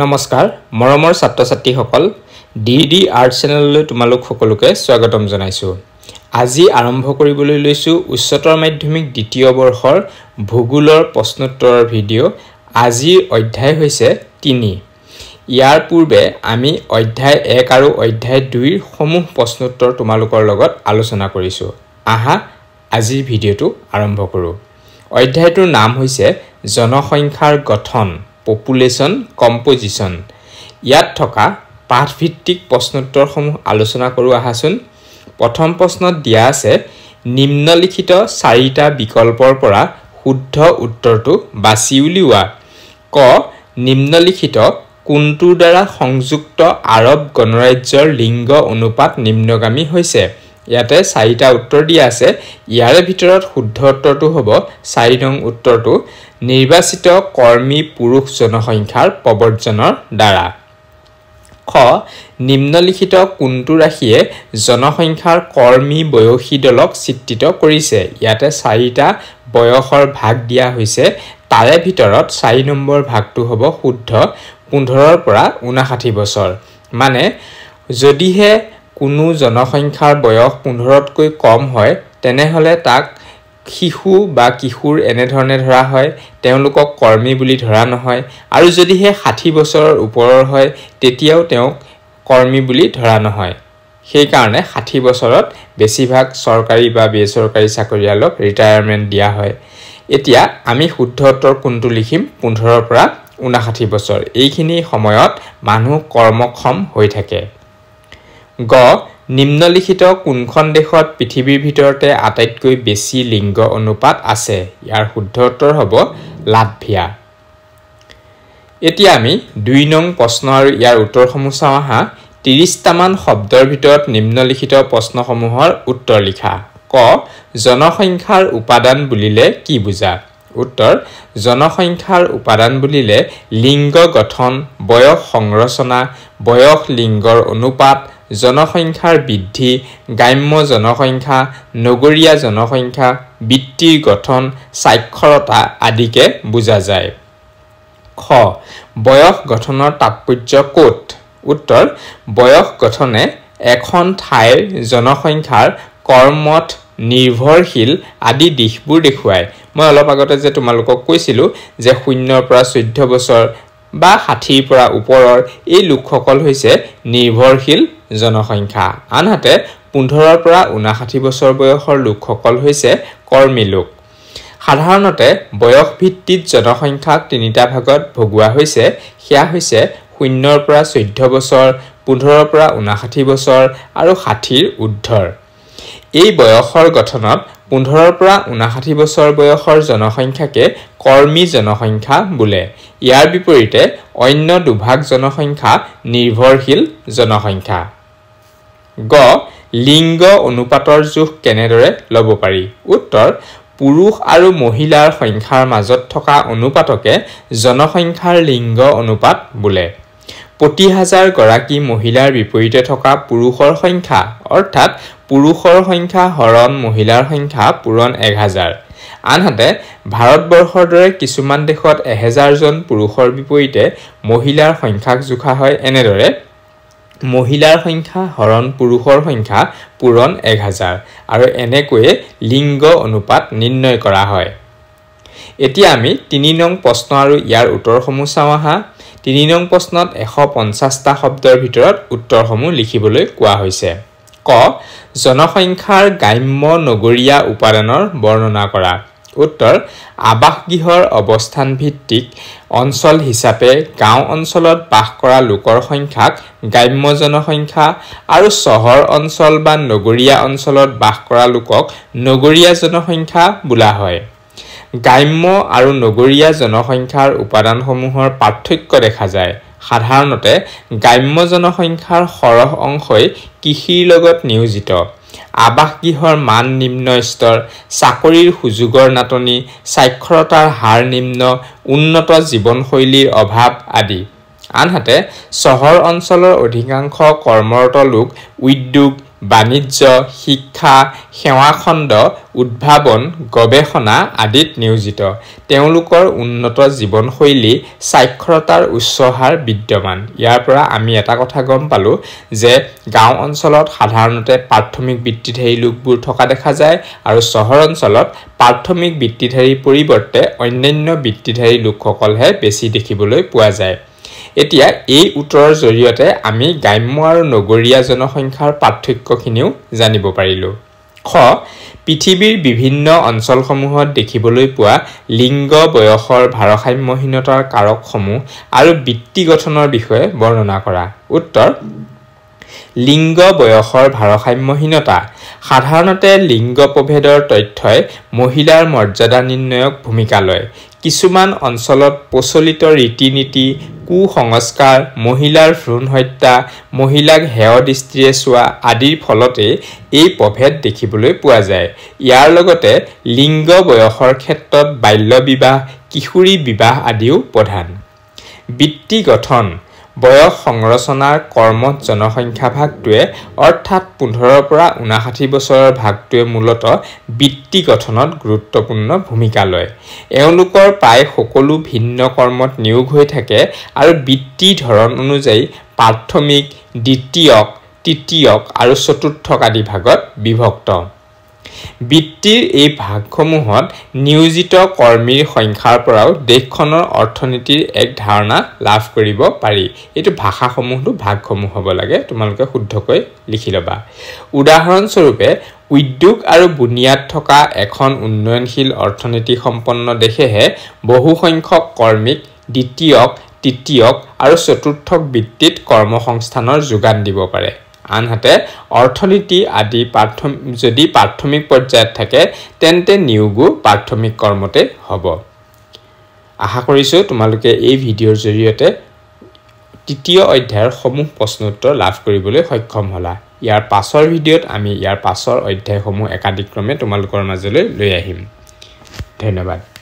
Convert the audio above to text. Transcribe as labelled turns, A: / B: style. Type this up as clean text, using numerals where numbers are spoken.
A: নমস্কাৰ মৰমৰ ছাত্ৰ-ছাত্ৰীসকল ডিডি আৰ্ট চেনেললৈ তোমালোক সকলোকে স্বাগতম জনাইছো। আজি আৰম্ভ কৰিবলৈ লৈছো উচ্চতৰ মাধ্যমিক দ্বিতীয় বৰ্ষৰ ভূগোলৰ প্ৰশ্নোত্তৰৰ ভিডিঅ'। আজিৰ অধ্যায় হৈছে 3। ইয়াৰ পূৰ্বে আমি অধ্যায় 1 আৰু অধ্যায় 2ৰ সমূহ প্ৰশ্নোত্তৰ তোমালোকৰ লগত আলোচনা কৰিছো। আহা আজিৰ ভিডিঅ'টো আৰম্ভ কৰো। অধ্যায়টোৰ নাম হৈছে জনসংখ্যাৰ গঠন পপুলেশ্যন কম্পোজিশ্যন। ইয়াত থকা পাঠভিত্তিক প্ৰশ্নোত্তৰসমূহ আলোচনা কৰো আহাচোন। প্ৰথম প্ৰশ্নত দিয়া আছে নিম্নলিখিত 4টা বিকল্পৰ পৰা শুদ্ধ উত্তৰটো বাছি উলিওৱা। ক নিম্নলিখিত কোনটোৰ দ্বাৰা সংযুক্ত আৰব গণৰাজ্যৰ লিংগ অনুপাত নিম্নগামী হৈছে। ইয়াতে 4টা উত্তৰ দিয়া আছে। ইয়াৰে ভিতৰত শুদ্ধ উত্তৰটো হ'ব 4 নং উত্তৰটো নিৰ্বাচিত কৰ্মী পুৰুষ জনসংখ্যাৰ প্ৰৱৰ্জনৰ দ্বাৰা। খ নিম্নলিখিত কোনটো ৰাশিয়ে জনসংখ্যাৰ কৰ্মী বয়সী দলক চিত্ৰিত কৰিছে। ইয়াতে 4টা বয়সৰ ভাগ দিয়া হৈছে। তাৰে ভিতৰত 4 নম্বৰ ভাগটো হ'ব শুদ্ধ 15 পৰা 59 বছৰ। মানে যদিহে কোনো জনসংখ্যাৰ বয়স 15তকৈ কম হয় তেনেহলে তাক শিশু বা কিশোৰ এনেধৰণে ধৰা হয়, তেওঁলোকক কৰ্মী বুলি ধৰা নহয়। আৰু যদিহে 60 বছৰৰ ওপৰৰ হয় তেতিয়াও তেওঁক কৰ্মী বুলি ধৰা নহয়। সেই কাৰণে 60 বছৰত বেছিভাগ চৰকাৰী বা বেচৰকাৰী চাকৰিয়ালক ৰিটায়াৰমেণ্ট দিয়া হয়। এতিয়া আমি শুদ্ধ উত্তৰ কোনটো লিখিম 15 পৰা 59 বছৰ। এইখিনি সময়ত মানুহ কৰ্মক্ষম হৈ থাকে। গ নিম্নলিখিত কোনখন দেশত পৃথিৱীৰ ভিতৰতে আটাইতকৈ বেছি লিংগ অনুপাত আছে। ইয়াৰ শুদ্ধ উত্তৰ হ'ব লাটভিয়া। এতিয়া আমি 2 নং প্ৰশ্ন আৰু ইয়াৰ উত্তৰসমূহ চাওঁ আহা। 30টামান শব্দৰ ভিতৰত নিম্নলিখিত প্ৰশ্নসমূহৰ উত্তৰ লিখা। ক জনসংখ্যাৰ উপাদান বুলিলে কি বুজা। উত্তৰ জনসংখ্যাৰ উপাদান বুলিলে লিংগ গঠন, বয়স সংৰচনা, বয়স লিংগৰ অনুপাত, জনসংখ্যাৰ বৃদ্ধি, গ্ৰাম্য জনসংখ্যা, নগৰীয়া জনসংখ্যা, বৃত্তিৰ গঠন, সাক্ষৰতা আদিকে বুজা যায়। খ বয়স গঠনৰ তাৎপৰ্য ক'ত। উত্তৰ বয়স গঠনে এখন ঠাইৰ জনসংখ্যাৰ কৰ্মত নিৰ্ভৰশীল আদি দিশবোৰ দেখুৱায়। মই অলপ আগতে যে তোমালোকক কৈছিলো যে 0 পৰা 14 বছৰ বা 60 পৰা ওপৰৰ এই লোকসকল হৈছে নিৰ্ভৰশীল জনসংখ্যা। আনহাতে 15 পৰা 59 বছৰ বয়সৰ লোকসকল হৈছে কৰ্মী লোক। সাধাৰণতে বয়স ভিত্তিত জনসংখ্যাক 3টা ভাগত ভগোৱা হৈছে। সেয়া হৈছে 0 পৰা 14 বছৰ, 15 পৰা 59 বছৰ আৰু 60ৰ ঊৰ্ধ্বৰ। এই বয়সৰ গঠনত 15 পৰা 59 বছৰ বয়সৰ জনসংখ্যাকে কৰ্মী জনসংখ্যা বোলে। ইয়াৰ বিপৰীতে অন্য দুভাগ জনসংখ্যা নিৰ্ভৰশীল জনসংখ্যা। গ লিংগ অনুপাতৰ জোখ কেনেদৰে ল'ব পাৰি। উত্তৰ পুৰুষ আৰু মহিলাৰ সংখ্যাৰ মাজত থকা অনুপাতকে জনসংখ্যাৰ লিংগ অনুপাত বোলে। প্ৰতি 1000 গৰাকী মহিলাৰ বিপৰীতে থকা পুৰুষৰ সংখ্যা অৰ্থাৎ পুৰুষৰ সংখ্যা হৰণ মহিলাৰ সংখ্যা পূৰণ 1000। আনহাতে ভাৰতবৰ্ষৰ দৰে কিছুমান দেশত 1000 জন পুৰুষৰ বিপৰীতে মহিলাৰ সংখ্যাক জোখা হয় এনেদৰে মহিলাৰ সংখ্যা হৰণ পুৰুষৰ সংখ্যা পূৰণ 1000 আৰু এনেকৈয়ে লিংগ অনুপাত নিৰ্ণয় কৰা হয়। এতিয়া আমি 3 নং প্ৰশ্ন আৰু ইয়াৰ উত্তৰসমূহ চাওঁ আহা। 3 নং প্ৰশ্নত 150টা শব্দৰ ভিতৰত উত্তৰসমূহ লিখিবলৈ কোৱা হৈছে। ক জনসংখ্যাৰ গ্ৰাম্য নগৰীয়া উপাদানৰ বৰ্ণনা কৰা। উত্তৰ আৱাসগৃহৰ অৱস্থান ভিত্তিক অঞ্চল হিচাপে গাঁও অঞ্চলত বাস কৰা লোকৰ সংখ্যাক গ্ৰাম্য জনসংখ্যা আৰু চহৰ অঞ্চল বা নগৰীয়া অঞ্চলত বাস কৰা লোকক নগৰীয়া জনসংখ্যা বোলা হয়। গ্ৰাম্য আৰু নগৰীয়া জনসংখ্যাৰ উপাদানসমূহৰ পাৰ্থক্য দেখা যায়। সাধাৰণতে গ্ৰাম্য জনসংখ্যাৰ সৰহ অংশই কৃষিৰ লগত নিয়োজিত। আৱাসগৃহৰ মান নিম্ন স্তৰ, চাকৰিৰ সুযোগৰ নাটনি, সাক্ষৰতাৰ হাৰ নিম্ন, উন্নত জীৱনশৈলীৰ অভাৱ আদি। আনহাতে চহৰ অঞ্চলৰ অধিকাংশ কৰ্মৰত লোক উদ্যোগ, বাণিজ্য, শিক্ষা, সেৱাখণ্ড, উদ্ভাৱন, গৱেষণা আদিত নিয়োজিত। তেওঁলোকৰ উন্নত জীৱনশৈলী, সাক্ষৰতাৰ উচ্চ হাৰ বিদ্যমান। ইয়াৰ পৰা আমি এটা কথা গম পালো যে গাঁও অঞ্চলত সাধাৰণতে প্ৰাথমিক বৃত্তিধাৰী লোকবোৰ থকা দেখা যায় আৰু চহৰ অঞ্চলত প্ৰাথমিক বৃত্তিধাৰীৰ পৰিৱৰ্তে অন্যান্য বৃত্তিধাৰী লোকসকলহে বেছি দেখিবলৈ পোৱা যায়। এতিয়া এই উত্তৰৰ জৰিয়তে আমি গ্ৰাম্য আৰু নগৰীয়া জনসংখ্যাৰ পাৰ্থক্যখিনিও জানিব পাৰিলো। খ পৃথিৱীৰ বিভিন্ন অঞ্চলসমূহত দেখিবলৈ পোৱা লিংগ বয়সৰ ভাৰসাম্যহীনতাৰ কাৰকসমূহ আৰু বৃত্তি গঠনৰ বিষয়ে বৰ্ণনা কৰা। উত্তৰ লিংগ বয়সৰ ভাৰসাম্যহীনতা সাধাৰণতে লিংগ প্ৰভেদৰ তথ্যই মহিলাৰ মৰ্যাদা নিৰ্ণয়ক ভূমিকা লয়। কিছুমান অঞ্চলত প্ৰচলিত ৰীতি-নীতি, কুসংস্কাৰ, মহিলাৰ ভ্ৰূণ হত্যা, মহিলাক হেয় দৃষ্টিৰে চোৱা আদিৰ ফলতে এই প্ৰভেদ দেখিবলৈ পোৱা যায়। ইয়াৰ লগতে লিংগ বয়সৰ ক্ষেত্ৰত বাল্য বিবাহ, কিশোৰী বিবাহ আদিও প্ৰধান। বৃত্তি গঠন বয়স সংৰচনাৰ কৰ্মত জনসংখ্যা ভাগটোৱে অৰ্থাৎ 15 পৰা 59 বছৰৰ ভাগটোৱে মূলতঃ বৃত্তি গঠনত গুৰুত্বপূৰ্ণ ভূমিকা লয়। এওঁলোকৰ প্ৰায় সকলো ভিন্ন কৰ্মত নিয়োগ হৈ থাকে আৰু বৃত্তি ধৰণ অনুযায়ী প্ৰাথমিক, দ্বিতীয়ক, তৃতীয়ক আৰু চতুৰ্থক আদি ভাগত বিভক্ত। বৃত্তিৰ এই ভাগসমূহত নিয়োজিত কৰ্মীৰ সংখ্যাৰ পৰাও দেশখনৰ অৰ্থনীতিৰ এক ধাৰণা লাভ কৰিব পাৰি। এইটো ভাষাসমূহটো ভাগসমূহ হ'ব লাগে, তোমালোকে শুদ্ধকৈ লিখি ল'বা। উদাহৰণস্বৰূপে উদ্যোগ আৰু বুনিয়াদ থকা এখন উন্নয়নশীল অৰ্থনীতি সম্পন্ন দেশেহে বহু সংখ্যক কৰ্মীক দ্বিতীয়ক, তৃতীয়ক আৰু চতুৰ্থক বৃত্তিত কৰ্মসংস্থানৰ যোগান দিব পাৰে। আনহাতে অৰ্থনীতি আদি যদি প্ৰাথমিক পৰ্যায়ত থাকে তেন্তে নিয়োগো প্ৰাথমিক কৰ্মতে হ'ব। আশা কৰিছোঁ তোমালোকে এই ভিডিঅ'ৰ জৰিয়তে তৃতীয় অধ্যায়ৰ সমূহ প্ৰশ্ন উত্তৰ লাভ কৰিবলৈ সক্ষম হ'লা। ইয়াৰ পাছৰ ভিডিঅ'ত আমি ইয়াৰ পাছৰ অধ্যায়সমূহ একাদিক্ৰমে তোমালোকৰ মাজলৈ লৈ আহিম। ধন্যবাদ।